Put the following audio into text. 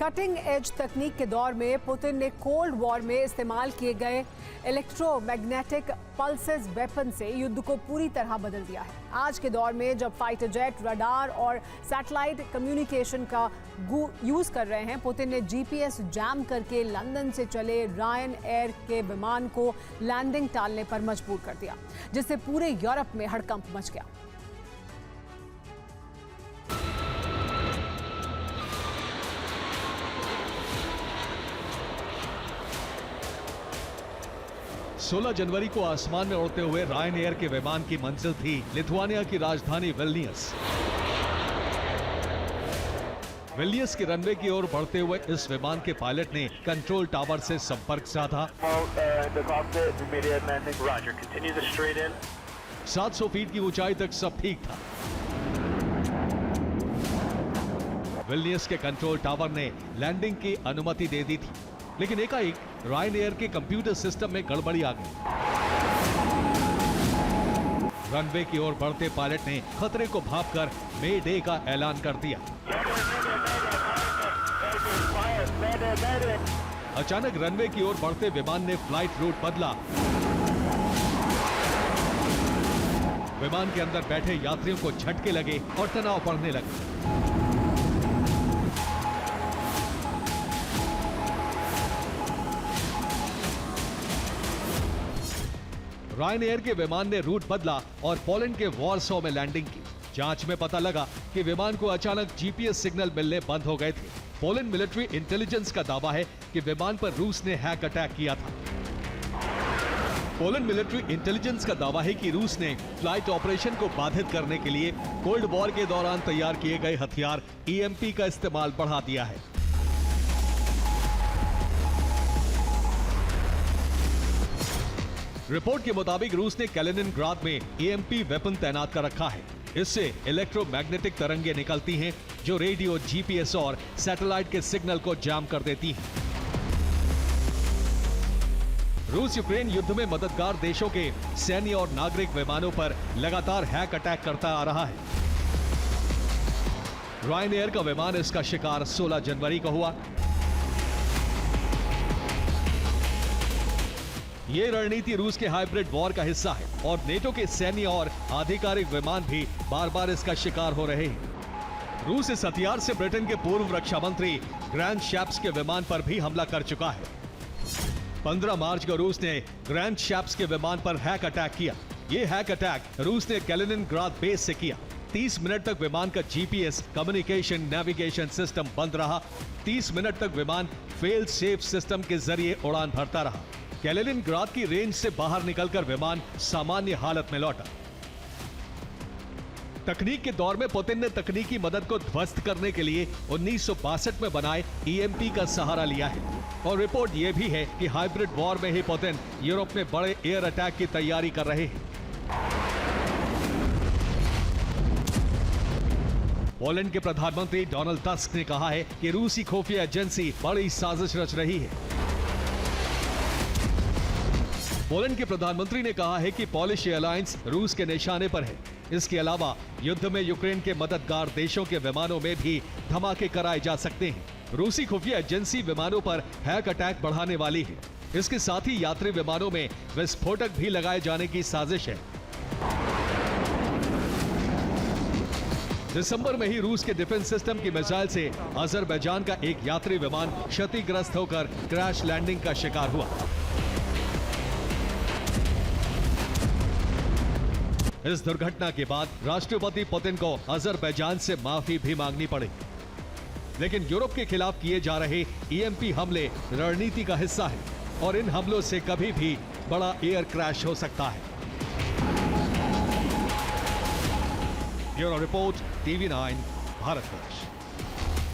Cutting edge तकनीक के दौर में पुतिन ने कोल्ड वॉर में इस्तेमाल किए गए इलेक्ट्रोमैग्नेटिक पल्सेस वेपन से युद्ध को पूरी तरह बदल दिया है। आज के दौर में जब फाइटर जेट, रडार और सैटेलाइट कम्युनिकेशन का यूज कर रहे हैं, पुतिन ने जीपीएस जैम करके लंदन से चले रायन एयर के विमान को लैंडिंग टालने पर मजबूर कर दिया, जिससे पूरे यूरोप में हड़कंप मच गया। सोलह जनवरी को आसमान में उड़ते हुए रायन एयर के विमान की मंजिल थी लिथुआनिया की राजधानी विल्नियस। विल्नियस के रनवे की ओर बढ़ते हुए इस विमान के पायलट ने कंट्रोल टावर से संपर्क साधा। 700 फीट की ऊंचाई तक सब ठीक था। विल्नियस के कंट्रोल टावर ने लैंडिंग की अनुमति दे दी थी, लेकिन एकाएक रायन एयर के कंप्यूटर सिस्टम में गड़बड़ी आ गई। रनवे की ओर बढ़ते पायलट ने खतरे को भांपकर मे डे का ऐलान कर दिया। अचानक रनवे की ओर बढ़ते विमान ने फ्लाइट रूट बदला। विमान के अंदर बैठे यात्रियों को झटके लगे और तनाव बढ़ने लगा। रायन एयर के विमान ने रूट बदला और पोलैंड के वॉर्सो में लैंडिंग की। जांच में पता लगा कि विमान को अचानक जीपीएस सिग्नल मिलने बंद हो गए थे। पोलैंड मिलिट्री इंटेलिजेंस का दावा है कि विमान पर रूस ने हैक अटैक किया था। पोलैंड मिलिट्री इंटेलिजेंस का दावा है कि रूस ने फ्लाइट ऑपरेशन को बाधित करने के लिए कोल्ड वॉर के दौरान तैयार किए गए हथियार ईएमपी का इस्तेमाल बढ़ा दिया है। रिपोर्ट के मुताबिक रूस ने कैलिनिनग्राद में ईएमपी वेपन तैनात कर रखा है। इससे इलेक्ट्रोमैग्नेटिक तरंगें निकलती हैं जो रेडियो, जीपीएस और सैटेलाइट के सिग्नल को जाम कर देती हैं। रूस यूक्रेन युद्ध में मददगार देशों के सैन्य और नागरिक विमानों पर लगातार हैक अटैक करता आ रहा है। रायन एयर का विमान इसका शिकार 16 जनवरी को हुआ। ये रणनीति रूस के हाइब्रिड वॉर का हिस्सा है और नेटो के सैन्य और आधिकारिक विमान भी बार बार इसका शिकार हो रहे हैं। रूस इस हथियार से ब्रिटेन के पूर्व रक्षा मंत्री ग्रैंड शैप्स के विमान पर भी हमला कर चुका है। 15 मार्च को रूस ने ग्रैंड शैप्स के विमान पर हैक अटैक किया। ये हैक अटैक रूस ने कैलिनिनग्राद बेस से किया। 30 मिनट तक विमान का जीपीएस, कम्युनिकेशन, नेविगेशन सिस्टम बंद रहा। 30 मिनट तक विमान फेल सेफ सिस्टम के जरिए उड़ान भरता रहा। कैलिनिनग्राद की रेंज से बाहर निकलकर विमान सामान्य हालत में लौटा। तकनीक के दौर में पुतिन ने तकनीकी मदद को ध्वस्त करने के लिए 1962 में बनाए ईएमपी का सहारा लिया है। और रिपोर्ट यह भी है कि हाइब्रिड वॉर में ही पुतिन यूरोप में बड़े एयर अटैक की तैयारी कर रहे हैं। पोलैंड के प्रधानमंत्री डोनाल्ड टस्क ने कहा है कि रूसी खुफिया एजेंसी बड़ी साजिश रच रही है। पोलैंड के प्रधानमंत्री ने कहा है कि पॉलिश एयरलाइंस रूस के निशाने पर है। इसके अलावा युद्ध में यूक्रेन के मददगार देशों के विमानों में भी धमाके कराए जा सकते हैं। रूसी खुफिया एजेंसी विमानों पर हैक अटैक बढ़ाने वाली है। इसके साथ ही यात्री विमानों में विस्फोटक भी लगाए जाने की साजिश है। दिसंबर में ही रूस के डिफेंस सिस्टम की मिसाइल से अजरबैजान का एक यात्री विमान क्षतिग्रस्त होकर क्रैश लैंडिंग का शिकार हुआ। इस दुर्घटना के बाद राष्ट्रपति पुतिन को अजरबैजान से माफी भी मांगनी पड़ी। लेकिन यूरोप के खिलाफ किए जा रहे ईएमपी हमले रणनीति का हिस्सा है और इन हमलों से कभी भी बड़ा एयर क्रैश हो सकता है। Bureau report, TV9, Bharatvarsh.